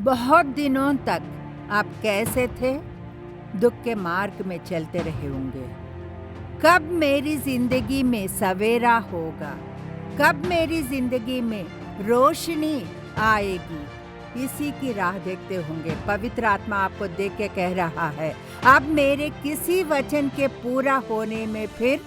बहुत दिनों तक आप कैसे थे? दुख के मार्ग में चलते रहे होंगे। कब मेरी जिंदगी में सवेरा होगा? कब मेरी जिंदगी में रोशनी आएगी? इसी की राह देखते होंगे। पवित्र आत्मा आपको देख के कह रहा है, अब मेरे किसी वचन के पूरा होने में फिर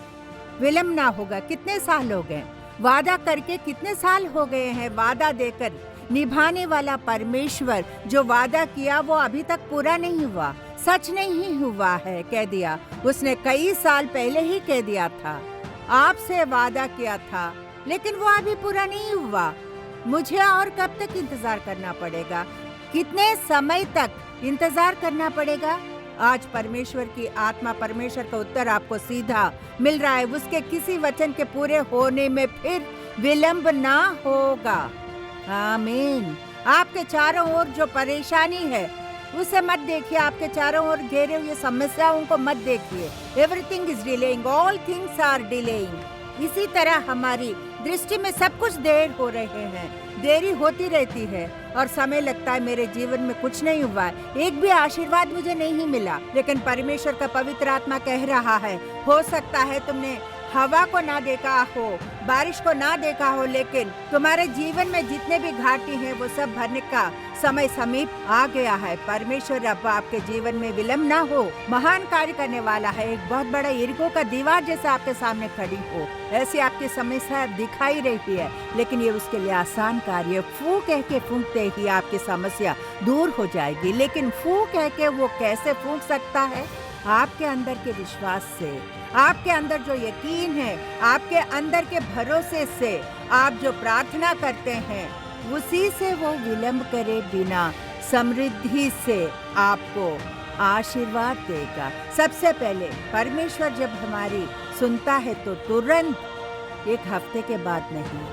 विलंब ना होगा। कितने साल हो गए वादा करके, कितने साल हो गए हैं वादा देकर। निभाने वाला परमेश्वर जो वादा किया वो अभी तक पूरा नहीं हुआ, सच नहीं हुआ है। कह दिया उसने, कई साल पहले ही कह दिया था, आपसे वादा किया था, लेकिन वो अभी पूरा नहीं हुआ। मुझे और कब तक इंतजार करना पड़ेगा? कितने समय तक इंतजार करना पड़ेगा? आज परमेश्वर की आत्मा, परमेश्वर का उत्तर आपको सीधा मिल रहा है। उसके किसी वचन के पूरे होने में फिर विलंब ना होगा। आमीन। आपके चारों ओर जो परेशानी है उसे मत देखिए। आपके चारों ओर घेरे हुए समस्याओं को मत देखिए। Everything is delaying, all things are delaying. इसी तरह हमारी दृष्टि में सब कुछ देर हो रहे हैं, देरी होती रहती है और समय लगता है मेरे जीवन में कुछ नहीं हुआ है, एक भी आशीर्वाद मुझे नहीं मिला। लेकिन परमेश्वर का पवित्र आत्मा कह रहा है, हो सकता है तुमने हवा को ना देखा हो, बारिश को ना देखा हो, लेकिन तुम्हारे जीवन में जितने भी घाटी हैं वो सब भरने का समय समीप आ गया है। परमेश्वर अब आपके जीवन में विलंब ना हो, महान कार्य करने वाला है। एक बहुत बड़ा यरीहो का दीवार जैसा आपके सामने खड़ी हो, ऐसी आपकी समस्या दिखाई रही है, लेकिन ये उसके लिए आसान कार्य। फू कह के फूंकते ही आपकी समस्या दूर हो जाएगी। लेकिन फू कह के वो कैसे फूंक सकता है? आपके अंदर के विश्वास से, आपके अंदर जो यकीन है, आपके अंदर के भरोसे से, आप जो प्रार्थना करते हैं उसी से वो विलंब करे बिना समृद्धि से आपको आशीर्वाद देगा। सबसे पहले परमेश्वर जब हमारी सुनता है तो तुरंत, एक हफ्ते के बाद नहीं,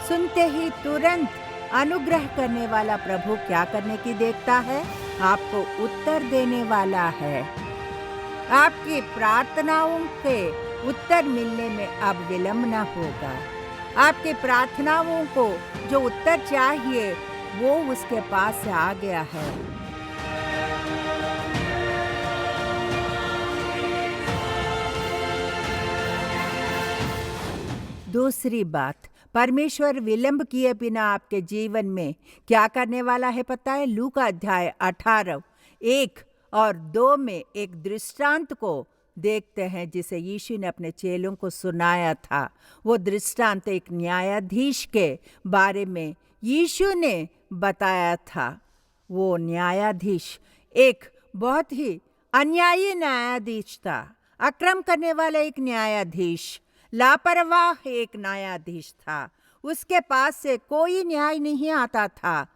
सुनते ही तुरंत अनुग्रह करने वाला प्रभु क्या करने की देखता है? आपको उत्तर देने वाला है। आपकी प्रार्थनाओं के उत्तर मिलने में अब विलंब न होगा। आपकी प्रार्थनाओं को जो उत्तर चाहिए वो उसके पास से आ गया है। दूसरी बात, परमेश्वर विलंब किए बिना आपके जीवन में क्या करने वाला है पता है? लूका अध्याय 18 1 और 2 में एक दृष्टांत को देखते हैं जिसे यीशु ने अपने चेलों को सुनाया था। वो दृष्टांत एक न्यायाधीश के बारे में यीशु ने बताया था। वो न्यायाधीश एक बहुत ही अन्यायी न्यायाधीश था, अक्रम करने वाला एक न्यायाधीश, लापरवाह एक न्यायाधीश था। उसके पास से कोई न्याय नहीं आता था,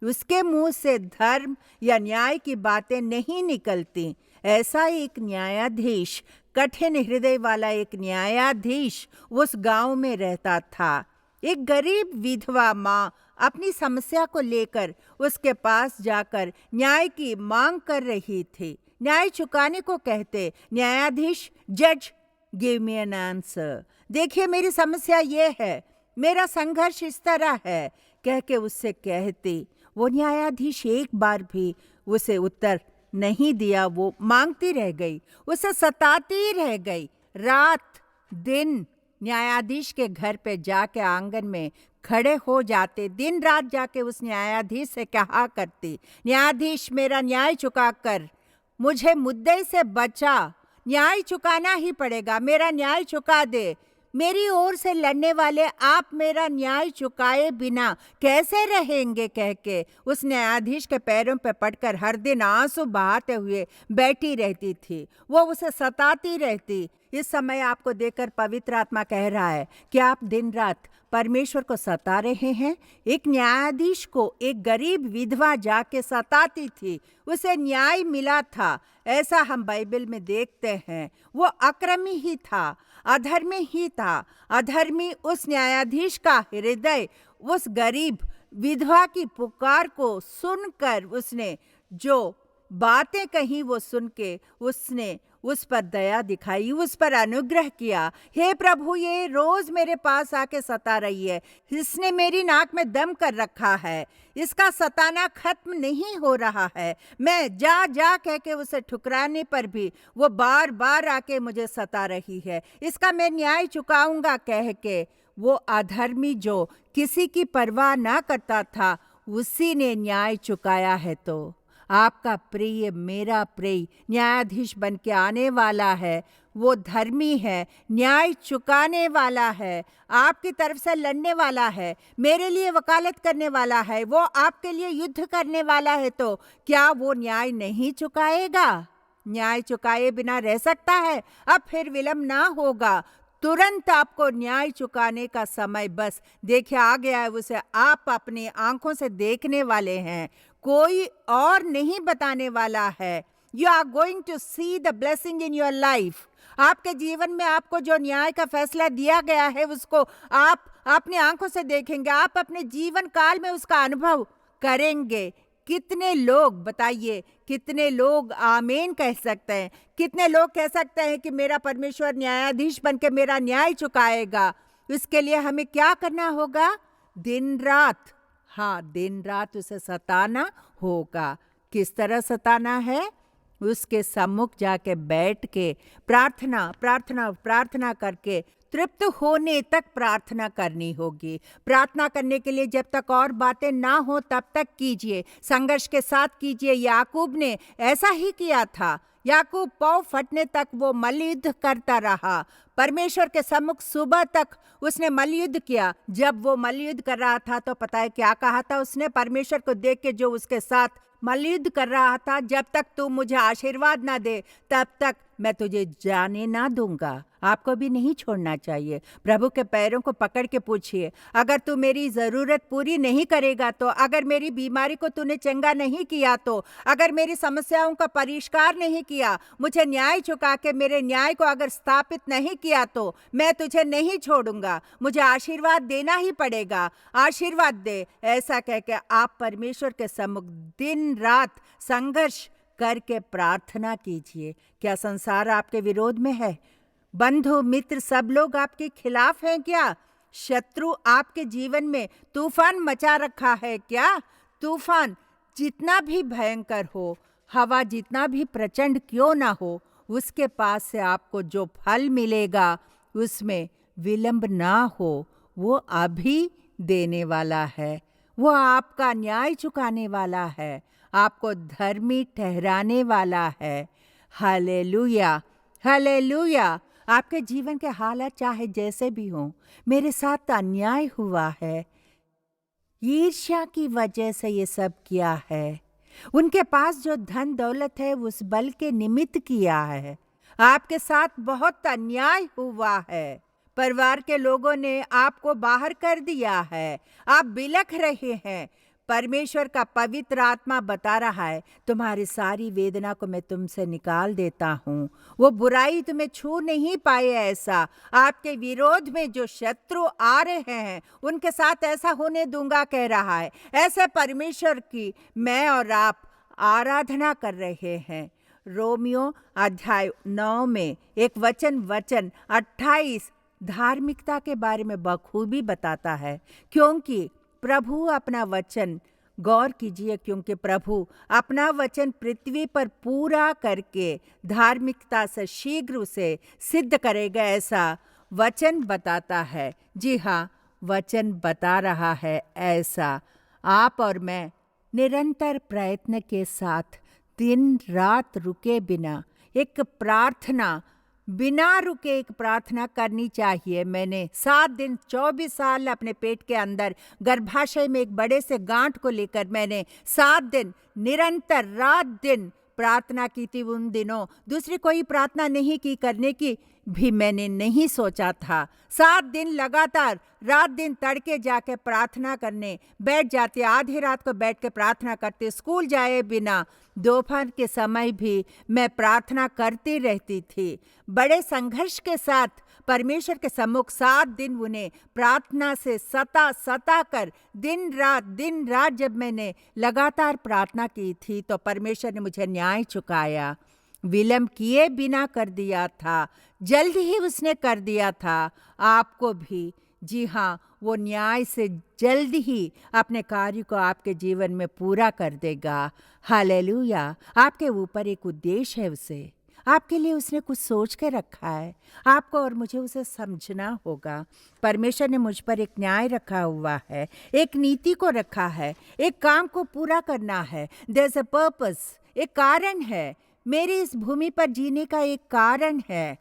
उसके मुंह से धर्म या न्याय की बातें नहीं निकलती। ऐसा एक न्यायाधीश, कठिन हृदय वाला एक न्यायाधीश उस गांव में रहता था। एक गरीब विधवा माँ अपनी समस्या को लेकर उसके पास जाकर न्याय की मांग कर रही थी। न्याय चुकाने को कहते, न्यायाधीश, जज गिव मी एन आंसर, देखिए मेरी समस्या ये है, मेरा संघर्ष इस तरह है, कह के उससे कहती। वो न्यायाधीश एक बार भी उसे उत्तर नहीं दिया। वो मांगती रह गई, उसे सताती रह गई। रात दिन न्यायाधीश के घर पे जाके आंगन में खड़े हो जाते, दिन रात जाके उस न्यायाधीश से कहा करती, न्यायाधीश मेरा न्याय चुका कर, मुझे मुद्दे से बचा, न्याय चुकाना ही पड़ेगा, मेरा न्याय चुका दे, मेरी ओर से लड़ने वाले आप मेरा न्याय चुकाए बिना कैसे रहेंगे? कह के उस न्यायाधीश के पैरों पे पड़कर हर दिन आंसू बहाते हुए बैठी रहती थी। वो उसे सताती रहती। इस समय आपको देखकर पवित्र आत्मा कह रहा है कि आप दिन रात परमेश्वर को सता रहे हैं। एक न्यायाधीश को एक गरीब विधवा जाके सताती थी, उसे न्याय मिला था, ऐसा हम बाइबल में देखते हैं। वो अक्रमी ही था, अधर्मी ही था। अधर्मी उस न्यायाधीश का हृदय उस गरीब विधवा की पुकार को सुनकर उसने जो बातें कहीं वो सुन के उसने उस पर दया दिखाई, उस पर अनुग्रह किया। हे प्रभु, ये रोज मेरे पास आके सता रही है, इसने मेरी नाक में दम कर रखा है, इसका सताना खत्म नहीं हो रहा है। मैं जा जा कह के उसे ठुकराने पर भी वो बार बार आके मुझे सता रही है। इसका मैं न्याय चुकाऊंगा कह के वो अधर्मी जो किसी की परवाह ना करता था, उसी ने न्याय चुकाया है। तो आपका प्रिय, मेरा प्रिय न्यायाधीश बन के आने वाला है। वो धर्मी है, न्याय चुकाने वाला है, आपकी तरफ से लड़ने वाला है, मेरे लिए वकालत करने वाला है, वो आपके लिए युद्ध करने वाला है। तो क्या वो न्याय नहीं चुकाएगा? न्याय चुकाए बिना रह सकता है? अब फिर विलंब ना होगा, तुरंत आपको न्याय चुकाने का समय बस देखिए आ गया है। उसे आप अपनी आंखों से देखने वाले हैं, कोई और नहीं बताने वाला है। You are going to see the blessing in your life. आपके जीवन में आपको जो न्याय का फैसला दिया गया है उसको आप अपनी आंखों से देखेंगे, आप अपने जीवन काल में उसका अनुभव करेंगे। कितने लोग, बताइए, कितने लोग आमीन कह सकते हैं? कितने लोग कह सकते हैं कि मेरा परमेश्वर न्यायाधीश बन के मेरा न्याय चुकाएगा? इसके लिए हमें क्या करना होगा? दिन रात, हाँ, दिन रात उसे सताना होगा। किस तरह सताना है? उसके सम्मुख जाके बैठ के प्रार्थना प्रार्थना प्रार्थना करके तृप्त होने तक प्रार्थना करनी होगी। प्रार्थना करने के लिए जब तक और बातें ना हो तब तक कीजिए, संघर्ष के साथ कीजिए। याकूब ने ऐसा ही किया था। याकूब पाँव फटने तक वो मल्लयुद्ध करता रहा। परमेश्वर के सम्मुख सुबह तक उसने मल्लयुद्ध किया। जब वो मल्लयुद्ध कर रहा था तो पता है क्या कहा था उसने? परमेश्वर को देख के जो उसके साथ मल्लयुद्ध कर रहा था, जब तक तू मुझे आशीर्वाद ना दे तब तक मैं तुझे जाने ना दूंगा। आपको भी नहीं छोड़ना चाहिए। प्रभु के पैरों को पकड़ के पूछिए, अगर तू मेरी जरूरत पूरी नहीं करेगा तो, अगर मेरी बीमारी को तूने चंगा नहीं किया तो, अगर मेरी समस्याओं का परिष्कार नहीं किया, मुझे न्याय चुका के मेरे न्याय को अगर स्थापित नहीं किया तो मैं तुझे नहीं छोड़ूंगा। मुझे आशीर्वाद देना ही पड़ेगा, आशीर्वाद दे। ऐसा कह के आप परमेश्वर के सम्मुख दिन रात संघर्ष करके प्रार्थना कीजिए। क्या संसार आपके विरोध में है? बंधु मित्र सब लोग आपके खिलाफ हैं क्या? शत्रु आपके जीवन में तूफान मचा रखा है क्या? तूफान जितना भी भयंकर हो, हवा जितना भी प्रचंड क्यों ना हो, उसके पास से आपको जो फल मिलेगा उसमें विलंब ना हो। वो अभी देने वाला है, वो आपका न्याय चुकाने वाला है, आपको धर्मी ठहराने वाला है। Hallelujah, hallelujah. आपके जीवन के हालात चाहे जैसे भी हों, मेरे साथ अन्याय हुआ है, ईर्ष्या की वजह से ये सब किया है, उनके पास जो धन दौलत है उस बल के निमित्त किया है। आपके साथ बहुत अन्याय हुआ है, परिवार के लोगों ने आपको बाहर कर दिया है, आप बिलख रहे हैं। परमेश्वर का पवित्र आत्मा बता रहा है, तुम्हारी सारी वेदना को मैं तुमसे निकाल देता हूँ। वो बुराई तुम्हें छू नहीं पाए। ऐसा आपके विरोध में जो शत्रु आ रहे हैं उनके साथ ऐसा होने दूंगा कह रहा है। ऐसे परमेश्वर की मैं और आप आराधना कर रहे हैं। रोमियो अध्याय 9 में एक वचन 28 धार्मिकता के बारे में बखूबी बताता है, क्योंकि प्रभु अपना वचन, गौर कीजिए, क्योंकि प्रभु अपना वचन पृथ्वी पर पूरा करके धार्मिकता से शीघ्र उसे सिद्ध करेगा, ऐसा वचन बताता है। जी हाँ, वचन बता रहा है ऐसा। आप और मैं निरंतर प्रयत्न के साथ दिन रात रुके बिना एक प्रार्थना, बिना रुके एक प्रार्थना करनी चाहिए। मैंने 7 दिन 24 साल अपने पेट के अंदर गर्भाशय में एक बड़े से गांठ को लेकर मैंने 7 दिन निरंतर रात दिन प्रार्थना की थी। उन दिनों दूसरी कोई प्रार्थना नहीं की, करने की भी मैंने नहीं सोचा था। 7 दिन लगातार रात दिन तड़के जाके प्रार्थना करने बैठ जाती, आधी रात को बैठ के प्रार्थना करते, स्कूल जाए बिना दोपहर के समय भी मैं प्रार्थना करती रहती थी। बड़े संघर्ष के साथ परमेश्वर के सम्मुख 7 दिन उन्हें प्रार्थना से सता कर दिन रात जब मैंने लगातार प्रार्थना की थी तो परमेश्वर ने मुझे न्याय चुकाया, विलंब किए बिना कर दिया था, जल्द ही उसने कर दिया था। आपको भी, जी हाँ, वो न्याय से जल्द ही अपने कार्य को आपके जीवन में पूरा कर देगा। हालेलुया। आपके ऊपर एक उद्देश्य है, उसे आपके लिए उसने कुछ सोच के रखा है। आपको और मुझे उसे समझना होगा। परमेश्वर ने मुझ पर एक न्याय रखा हुआ है, एक नीति को रखा है, एक काम को पूरा करना है। देयर इज अ पर्पस, एक कारण है। मेरे इस भूमि पर जीने का एक कारण है,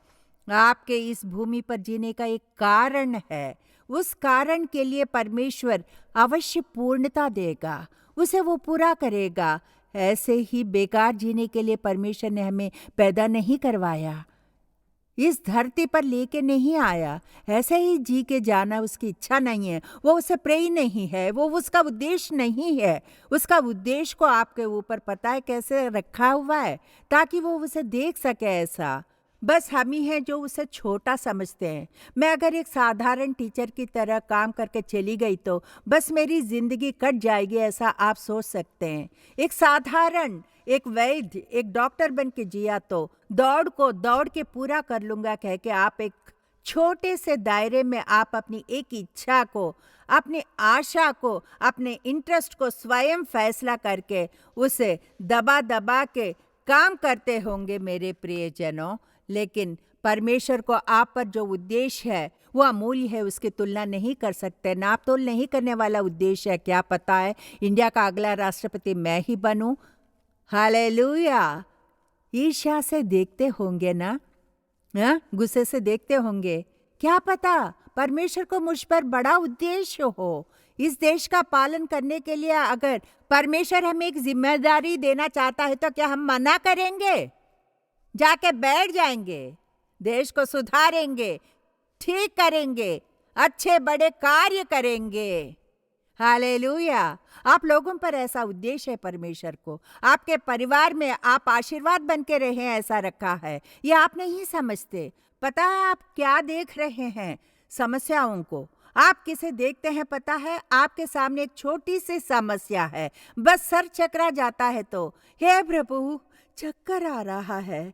आपके इस भूमि पर जीने का एक कारण है। उस कारण के लिए परमेश्वर अवश्य पूर्णता देगा, उसे वो पूरा करेगा। ऐसे ही बेकार जीने के लिए परमेश्वर ने हमें पैदा नहीं करवाया, इस धरती पर लेके नहीं आया। ऐसे ही जी के जाना उसकी इच्छा नहीं है, वो उसे प्रेय नहीं है, वो उसका उद्देश्य नहीं है। उसका उद्देश्य को आपके ऊपर पता है कैसे रखा हुआ है, ताकि वो उसे देख सके। ऐसा बस हम ही हैं जो उसे छोटा समझते हैं। मैं अगर एक साधारण टीचर की तरह काम करके चली गई तो बस मेरी जिंदगी कट जाएगी, ऐसा आप सोच सकते हैं। एक साधारण, एक वैद्य, एक डॉक्टर बन के जिया तो दौड़ के पूरा कर लूंगा कह के आप एक छोटे से दायरे में आप अपनी एक इच्छा को, अपनी आशा को, अपने इंटरेस्ट को स्वयं फैसला करके उसे दबा दबा के काम करते होंगे मेरे प्रियजनों। लेकिन परमेश्वर को आप पर जो उद्देश्य है वो अमूल्य है, उसकी तुलना नहीं कर सकते, नाप तोल नहीं करने वाला उद्देश्य है। क्या पता है इंडिया का अगला राष्ट्रपति मैं ही बनूं? हालेलुया। ईर्ष्या से देखते होंगे ना, गुस्से से देखते होंगे। क्या पता परमेश्वर को मुझ पर बड़ा उद्देश्य हो। इस देश का पालन करने के लिए अगर परमेश्वर हमें एक जिम्मेदारी देना चाहता है तो क्या हम मना करेंगे? जाके बैठ जाएंगे, देश को सुधारेंगे, ठीक करेंगे, अच्छे बड़े कार्य करेंगे। हालेलुया। आप लोगों पर ऐसा उद्देश्य है परमेश्वर को, आपके परिवार में आप आशीर्वाद बन के रहे, ऐसा रखा है। ये आप नहीं समझते। पता है आप क्या देख रहे हैं? समस्याओं को। आप किसे देखते हैं पता है? आपके सामने एक छोटी सी समस्या है, बस सर चकरा जाता है तो हे प्रभु चक्कर आ रहा है,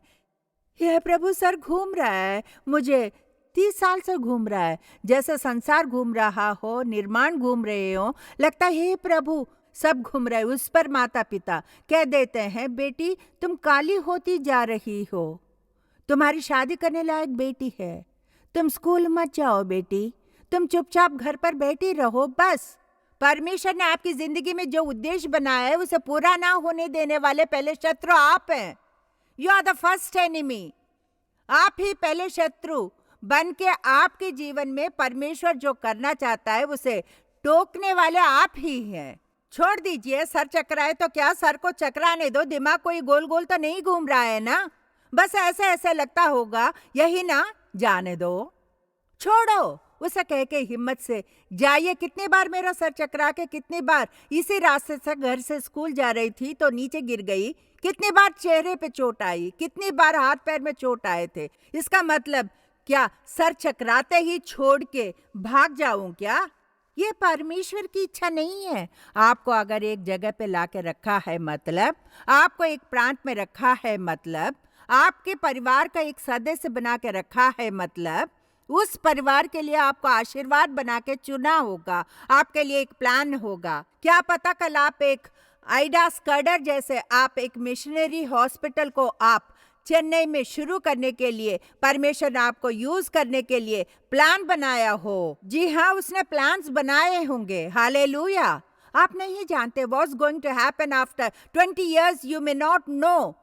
हे प्रभु सर घूम रहा है, मुझे 30 साल से घूम रहा है, जैसे संसार घूम रहा हो, निर्माण घूम रहे हो, लगता है हे प्रभु सब घूम रहे। उस पर माता पिता कह देते हैं बेटी तुम काली होती जा रही हो, तुम्हारी शादी करने लायक बेटी है, तुम स्कूल मत जाओ बेटी, तुम चुपचाप घर पर बैठी रहो बस। परमेश्वर ने आपकी जिंदगी में जो उद्देश्य बनाया है उसे पूरा ना होने देने वाले पहले शत्रु आप हैं। You are the first enemy. आप ही पहले शत्रु बन के आपके जीवन में परमेश्वर जो करना चाहता है उसे टोकने वाले आप ही हैं। छोड़ दीजिए, सर चकराए तो क्या, सर को चकराने दो, दिमाग कोई गोल गोल तो नहीं घूम रहा है ना, बस ऐसे ऐसे लगता होगा, यही ना, जाने दो, छोड़ो। उसे कह के हिम्मत से जाइए। कितनी बार मेरा सर चकरा के, कितनी बार इसी रास्ते से घर से स्कूल जा रही थी तो नीचे गिर गई, कितनी बार चेहरे पे चोट आई, कितनी बार हाथ पैर में चोट आए थे। इसका मतलब क्या सर चकराते ही छोड़ के भाग जाऊं क्या? ये परमेश्वर की इच्छा नहीं है। आपको अगर एक जगह पे लाके रखा है, मतलब आपको एक प्रांत में रखा है, मतलब आपके परिवार का एक सदस्य बना के रखा है, मतलब उस परिवार के लिए आपको आशीर्वाद बना के चुना होगा, आपके लिए एक प्लान होगा। क्या पता कल आप एक आइडा स्कर्डर जैसे आप एक मिशनरी हॉस्पिटल को आप चेन्नई में शुरू करने के लिए परमेश्वर ने आपको यूज करने के लिए प्लान बनाया हो। जी हाँ, उसने प्लान्स बनाए होंगे। हालेलुया। आप नहीं जानते what's going to happen after 20 years, you may not know.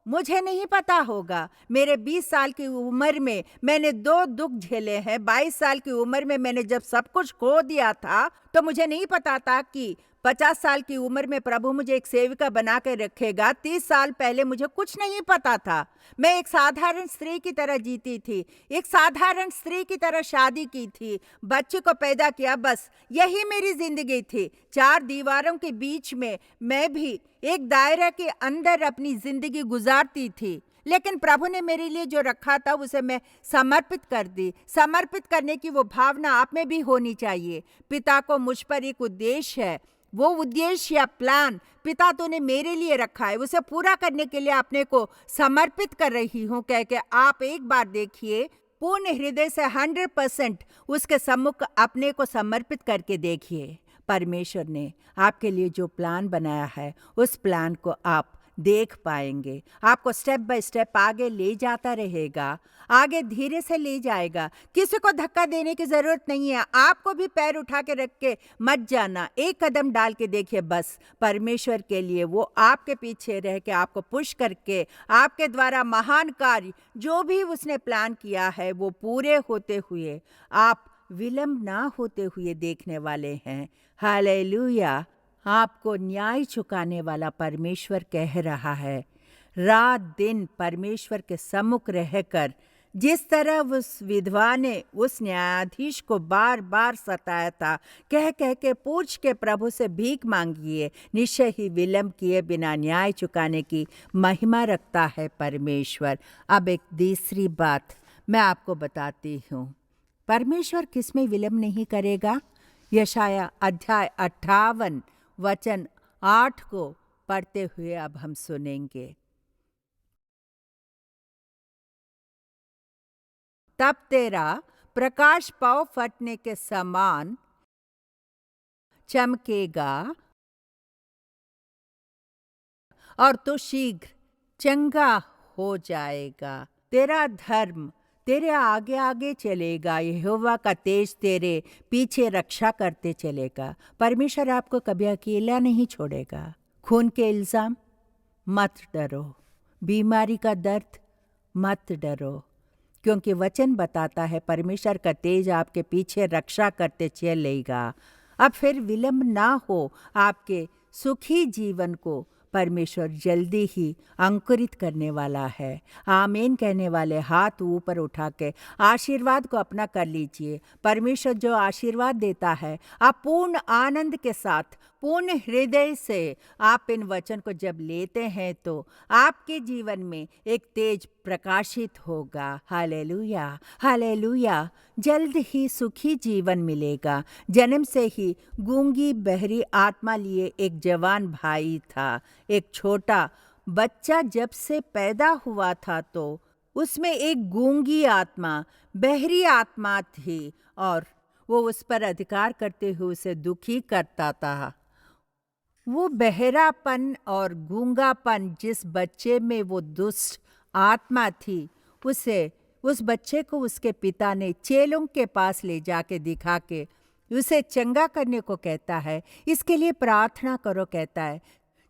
मुझे नहीं पता होगा। मेरे 20 साल की उम्र में मैंने 2 दुख झेले हैं। 22 साल की उम्र में मैंने जब सब कुछ खो दिया था तो मुझे नहीं पता था कि 50 साल की उम्र में प्रभु मुझे एक सेविका बना के रखेगा। 30 साल पहले मुझे कुछ नहीं पता था। मैं एक साधारण स्त्री की तरह जीती थी, एक साधारण स्त्री की तरह शादी की थी, बच्चे को पैदा किया, बस यही मेरी जिंदगी थी। 4 दीवारों के बीच में मैं भी एक दायरे के अंदर अपनी जिंदगी गुजारती थी। लेकिन प्रभु ने मेरे लिए जो रखा था उसे मैं समर्पित कर दी। समर्पित करने की वो भावना आप में भी होनी चाहिए। पिता को मुझ पर एक उद्देश्य है, वो उद्देश्य या प्लान पिता तूने मेरे लिए रखा है, उसे पूरा करने के लिए अपने को समर्पित कर रही हूँ कह के आप एक बार देखिए, पूर्ण हृदय से 100% उसके सम्मुख अपने को समर्पित करके देखिए। परमेश्वर ने आपके लिए जो प्लान बनाया है उस प्लान को आप देख पाएंगे। आपको स्टेप बाय स्टेप आगे ले जाता रहेगा, आगे धीरे से ले जाएगा। किसी को धक्का देने की जरूरत नहीं है। आपको भी पैर उठा के रख के मत जाना, एक कदम डाल के देखिए बस। परमेश्वर के लिए वो आपके पीछे रह के आपको पुश करके आपके द्वारा महान कार्य जो भी उसने प्लान किया है वो पूरे होते हुए आप विलंब ना होते हुए देखने वाले हैं। हालेलुया। आपको न्याय चुकाने वाला परमेश्वर कह रहा है, रात दिन परमेश्वर के सम्मुख रहकर जिस तरह उस विधवा ने उस न्यायाधीश को बार बार सताया था, कह कह के पूछ के प्रभु से भीख मांगिए, निश्चय ही विलंब किए बिना न्याय चुकाने की महिमा रखता है परमेश्वर। अब एक तीसरी बात मैं आपको बताती हूँ, परमेश्वर किसमें विलंब नहीं करेगा। यशाया अध्याय 58 वचन 8 को पढ़ते हुए अब हम सुनेंगे। तब तेरा प्रकाश पाँव फटने के समान चमकेगा और तू शीघ्र चंगा हो जाएगा। तेरा धर्म तेरे आगे आगे चलेगा, यहोवा का तेज तेरे पीछे रक्षा करते चलेगा। परमेश्वर आपको कभी अकेला नहीं छोड़ेगा। खून के इल्जाम मत डरो, बीमारी का दर्द मत डरो, क्योंकि वचन बताता है परमेश्वर का तेज आपके पीछे रक्षा करते चलेगा। अब फिर विलंब ना हो, आपके सुखी जीवन को परमेश्वर जल्दी ही अंकुरित करने वाला है। आमीन कहने वाले हाथ ऊपर उठा के आशीर्वाद को अपना कर लीजिए। परमेश्वर जो आशीर्वाद देता है, आप पूर्ण आनंद के साथ पूर्ण हृदय से आप इन वचन को जब लेते हैं तो आपके जीवन में एक तेज प्रकाशित होगा। Hallelujah, hallelujah. जल्द ही सुखी जीवन मिलेगा। जन्म से ही गूंगी बहरी आत्मा लिए एक जवान भाई था। एक छोटा बच्चा जब से पैदा हुआ था तो उसमें एक गूंगी आत्मा, बहरी आत्मा थी और वो उस पर अधिकार करते हुए उसे दुखी करता था। वो बहरापन और गूंगापन जिस बच्चे में वो दुष्ट आत्मा थी, उस बच्चे को उसके पिता ने चेलों के पास ले जाके दिखा के उसे चंगा करने को कहता है। इसके लिए प्रार्थना करो कहता है।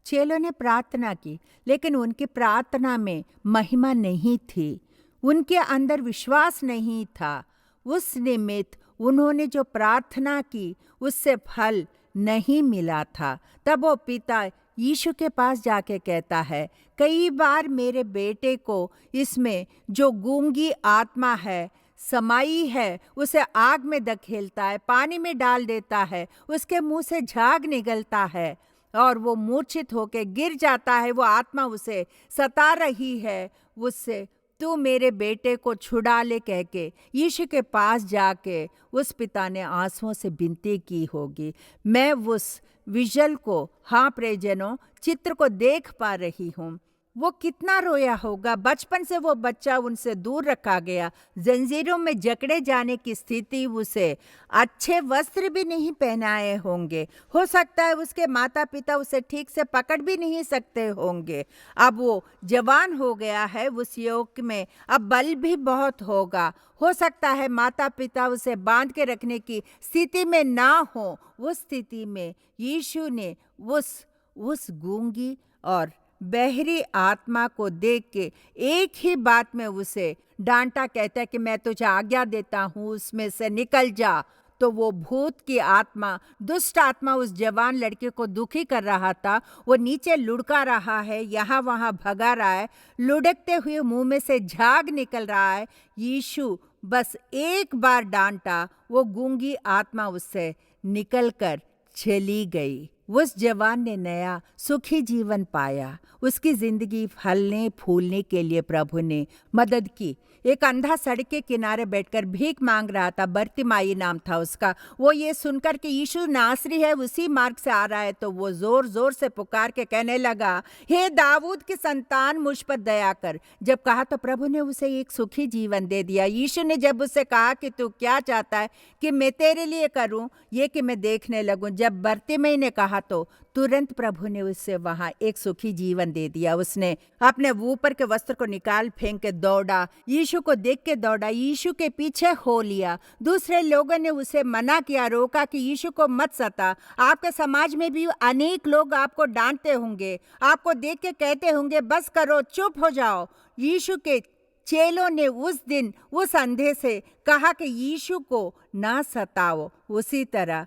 चेलों ने प्रार्थना की, लेकिन उनकी प्रार्थना में महिमा नहीं थी, उनके अंदर विश्वास नहीं था। उस निमित्त उन्होंने जो प्रार्थना की उससे फल नहीं मिला था। तब वो पिता यीशु के पास जाके कहता है, कई बार मेरे बेटे को इसमें जो गूंगी आत्मा है समाई है, उसे आग में धकेलता है, पानी में डाल देता है, उसके मुंह से झाग निकलता है और वो मूर्छित होके गिर जाता है। वो आत्मा उसे सता रही है, उससे तू मेरे बेटे को छुड़ा ले कह के यीशु के पास जाके उस पिता ने आंसुओं से विनती की होगी। मैं उस विजुअल को, हाँ प्रियजनों, चित्र को देख पा रही हूँ। वो कितना रोया होगा। बचपन से वो बच्चा उनसे दूर रखा गया, जंजीरों में जकड़े जाने की स्थिति, उसे अच्छे वस्त्र भी नहीं पहनाए होंगे। हो सकता है उसके माता पिता उसे ठीक से पकड़ भी नहीं सकते होंगे। अब वो जवान हो गया है, उस युग में अब बल भी बहुत होगा। हो सकता है माता पिता उसे बांध के रखने की स्थिति में ना हो। उस स्थिति में यीशु ने उस गूंगी और बहरी आत्मा को देख के एक ही बात में उसे डांटा। कहता है कि मैं तुझे आज्ञा देता हूँ, उसमें से निकल जा। तो वो भूत की आत्मा, दुष्ट आत्मा उस जवान लड़के को दुखी कर रहा था। वो नीचे लुढ़का रहा है, यहाँ वहाँ भगा रहा है, लुढ़कते हुए मुंह में से झाग निकल रहा है। यीशु बस एक बार डांटा, वो गूंगी आत्मा उससे निकल कर चली गई। उस जवान ने नया सुखी जीवन पाया। उसकी जिंदगी फलने फूलने के लिए प्रभु ने मदद की। एक अंधा सड़क के किनारे बैठकर भीख मांग रहा था, बर्तिमाई नाम था उसका। वो ये सुनकर कि यीशु नासरी है, उसी मार्ग से आ रहा है, तो वो जोर जोर से पुकार के कहने लगा, हे दाऊद की संतान, मुझ पर दया कर। जब कहा तो प्रभु ने उसे एक सुखी जीवन दे दिया। यीशु ने जब उससे कहा कि तू क्या चाहता है कि मैं तेरे लिए करूं, ये कि मैं देखने लगूं, जब बर्तिमाई ने कहा तो तुरंत प्रभु ने उससे वहां एक सुखी जीवन दे दिया। उसने अपने ऊपर के वस्त्र को निकाल फेंक के दौड़ा, यीशु को देख के दौड़ा, यीशु के पीछे हो लिया। दूसरे लोगों ने उसे मना किया, रोका कि यीशु को मत सता। आपके समाज में भी अनेक लोग आपको डांटते होंगे, आपको देख के कहते होंगे बस करो, चुप हो जाओ। यीशु के चेलों ने उस दिन उस अंधे से कहा कि यीशु को ना सताओ। उसी तरह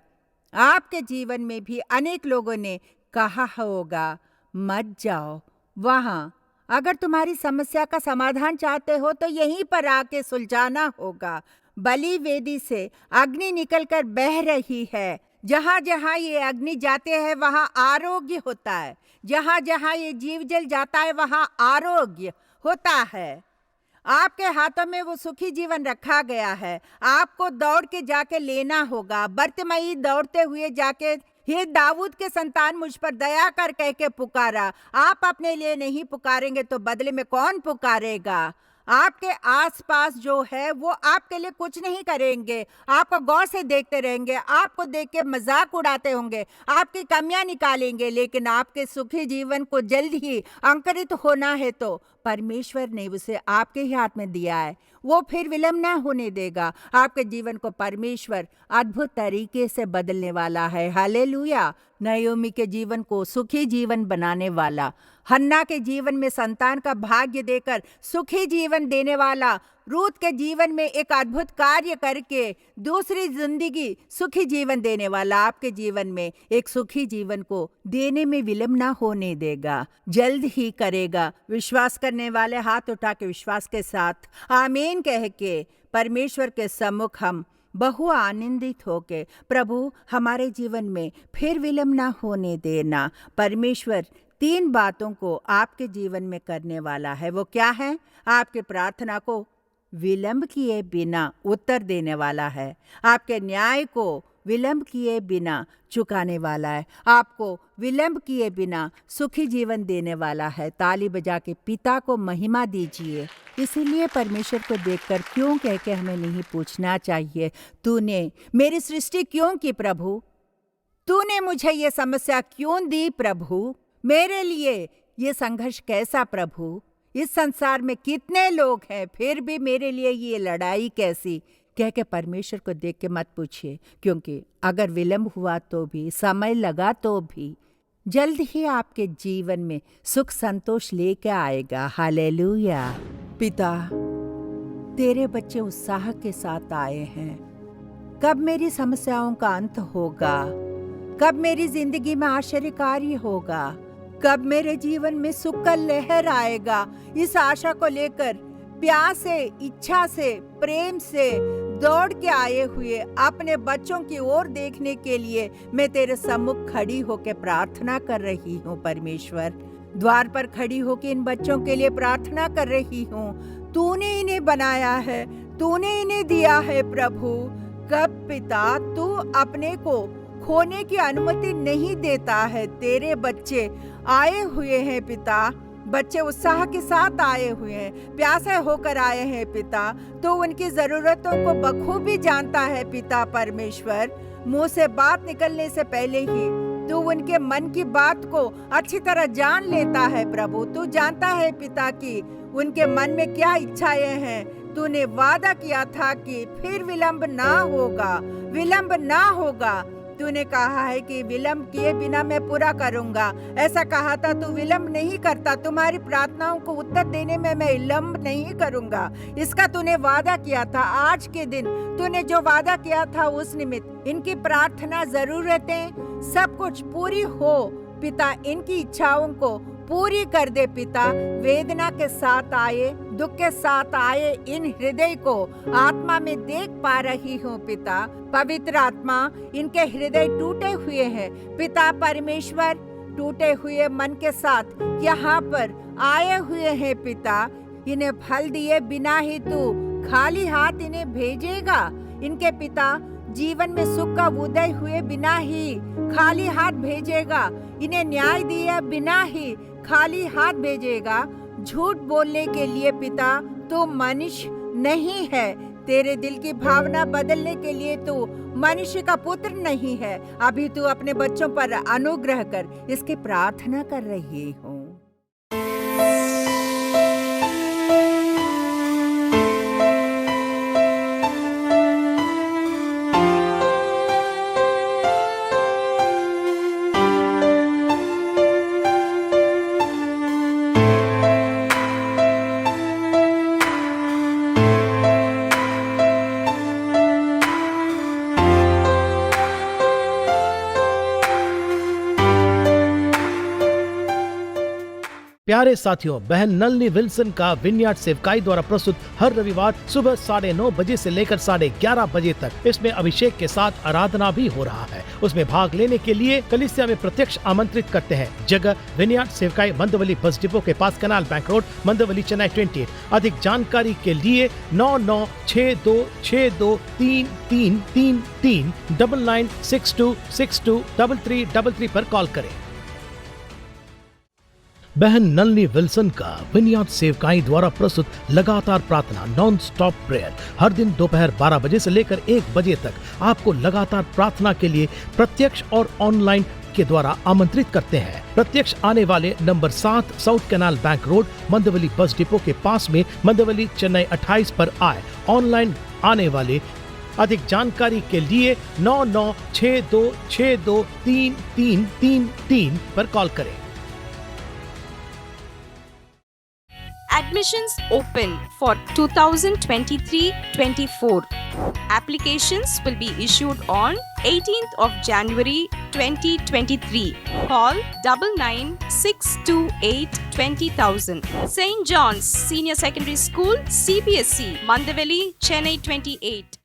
आपके जीवन में भी अनेक लोगों ने कहा होगा मत जाओ वहां। अगर तुम्हारी समस्या का समाधान चाहते हो तो यहीं पर आके सुलझाना होगा। बलि वेदी से अग्नि निकलकर बह रही है। जहां जहां ये अग्नि जाते हैं वहां आरोग्य होता है। जहां जहां ये जीव जल जाता है वहां आरोग्य होता है। आपके हाथों में वो सुखी जीवन रखा गया है। आपको दौड़ के जाके लेना होगा। बर्तिमाई दौड़ते हुए जाके हे दाऊद के संतान, मुझ पर दया कर कह के पुकारा। आप अपने लिए नहीं पुकारेंगे तो बदले में कौन पुकारेगा? आपके आसपास जो है वो आपके लिए कुछ नहीं करेंगे, आपको गौर से देखते रहेंगे, आपको देख के मजाक उड़ाते होंगे, आपकी कमियां निकालेंगे। लेकिन आपके सुखी जीवन को जल्द ही अंकुरित होना है तो परमेश्वर ने उसे आपके ही हाथ में दिया है। वो फिर विलंब ना होने देगा। आपके जीवन को परमेश्वर अद्भुत तरीके से बदलने वाला है। हालेलुया। नयोमी के जीवन को सुखी जीवन बनाने वाला, हन्ना के जीवन में संतान का भाग्य देकर सुखी जीवन देने वाला, रूत के जीवन में एक अद्भुत कार्य करके दूसरी जिंदगी सुखी जीवन देने वाला, आपके जीवन में एक सुखी जीवन को देने में विलंब ना होने देगा, जल्द ही करेगा। विश्वास करने वाले हाथ उठा के विश्वास के साथ आमीन कह के परमेश्वर के सम्मुख हम बहु आनंदित होके, प्रभु हमारे जीवन में फिर विलंब ना होने देना। परमेश्वर 3 बातों को आपके जीवन में करने वाला है। वो क्या है? आपके प्रार्थना को विलंब किए बिना उत्तर देने वाला है, आपके न्याय को विलंब किए बिना चुकाने वाला है, आपको विलंब किए बिना सुखी जीवन देने वाला है। ताली बजा के पिता को महिमा दीजिए। इसीलिए परमेश्वर को देखकर क्यों कह के हमें नहीं पूछना चाहिए, तूने मेरी सृष्टि क्यों की प्रभु? तूने मुझे ये समस्या क्यों दी प्रभु? मेरे लिए ये संघर्ष कैसा प्रभु? इस संसार में कितने लोग हैं, फिर भी मेरे लिए ये लड़ाई कैसी? कह के परमेश्वर को देख के मत पूछिए, क्योंकि अगर विलंब हुआ तो भी, समय लगा तो भी, जल्द ही आपके जीवन में सुख संतोष लेके आएगा। हालेलुया। पिता, तेरे बच्चे उत्साह के साथ आए हैं। कब मेरी समस्याओं का अंत होगा? कब मेरी जिंदगी में आश्चर्य कार्य होगा? कब मेरे जीवन में सुख का लहर आएगा? इस आशा को लेकर प्यास से, इच्छा से, प्रेम से दौड़ के आए हुए अपने बच्चों की ओर देखने के लिए मैं तेरे सम्मुख खड़ी होकर प्रार्थना कर रही हूँ। परमेश्वर, द्वार पर खड़ी होकर इन बच्चों के लिए प्रार्थना कर रही हूँ। तूने इन्हें बनाया है, तूने इन्हें दिया है प्रभु। कब पिता तू अपने को खोने की अनुमति नहीं देता है। तेरे बच्चे आए हुए हैं पिता, बच्चे उत्साह के साथ आए हुए हैं, प्यासे होकर आए हैं पिता। तो उनकी जरूरतों को बखूबी जानता है पिता परमेश्वर। मुंह से बात निकलने से पहले ही तू उनके मन की बात को अच्छी तरह जान लेता है प्रभु। तू जानता है पिता कि उनके मन में क्या इच्छाएं हैं। तूने वादा किया था कि फिर विलंब ना होगा, विलंब ना होगा। तूने कहा है कि विलंब किए बिना मैं पूरा करूंगा। ऐसा कहा था, तू विलंब नहीं करता। तुम्हारी प्रार्थनाओं को उत्तर देने में मैं विलंब नहीं करूंगा, इसका तूने वादा किया था। आज के दिन तूने जो वादा किया था उस निमित्त इनकी प्रार्थना, जरूरतें सब कुछ पूरी हो पिता। इनकी इच्छाओं को पूरी कर दे पिता। वेदना के साथ आए, दुख के साथ आए इन हृदय को आत्मा आत्मा में देख पा रही हूँ पिता। पवित्र आत्मा, इनके हृदय टूटे हुए हैं पिता परमेश्वर, टूटे हुए मन के साथ यहाँ पर आए हुए हैं पिता। इन्हें फल दिए बिना ही तू खाली हाथ इन्हें भेजेगा। इनके पिता जीवन में सुख का उदय हुए बिना ही खाली हाथ भेजेगा। इन्हें न्याय दिए बिना ही खाली हाथ भेजेगा। झूठ बोलने के लिए पिता तू मनुष्य नहीं है। तेरे दिल की भावना बदलने के लिए तू मनुष्य का पुत्र नहीं है। अभी तू अपने बच्चों पर अनुग्रह कर, इसकी प्रार्थना कर रही हूँ। प्यारे साथियों, बहन नलनी विल्सन का विनयार्ड सेवकाई द्वारा प्रस्तुत हर रविवार सुबह 9:30 बजे से लेकर 11:30 बजे तक इसमें अभिषेक के साथ आराधना भी हो रहा है। उसमें भाग लेने के लिए कलीसिया में प्रत्यक्ष आमंत्रित करते हैं। जगह विनयार्ड सेवकाई, मंदवली बस डिपो के पास, कनाल बैंक रोड, मंदवली, चेन्नई 28। अधिक जानकारी के लिए 9962623333 9962623333 पर कॉल करें। बहन नलनी विल्सन का विनयार्ड सेवकाई द्वारा प्रस्तुत लगातार प्रार्थना, नॉन स्टॉप प्रेयर, हर दिन दोपहर 12 बजे से लेकर 1 बजे तक आपको लगातार प्रार्थना के लिए प्रत्यक्ष और ऑनलाइन के द्वारा आमंत्रित करते हैं। प्रत्यक्ष आने वाले number 7 south canal bank road, Mandawali bus depot के पास में, मंदवली, चेन्नई 28 पर आए। ऑनलाइन आने वाले अधिक जानकारी के लिए 9962623333 पर कॉल करें। Admissions open for 2023-24. Applications will be issued on 18th of January 2023. Call 999628 St. John's Senior Secondary School, CBSE, Mandaveli, Chennai 28.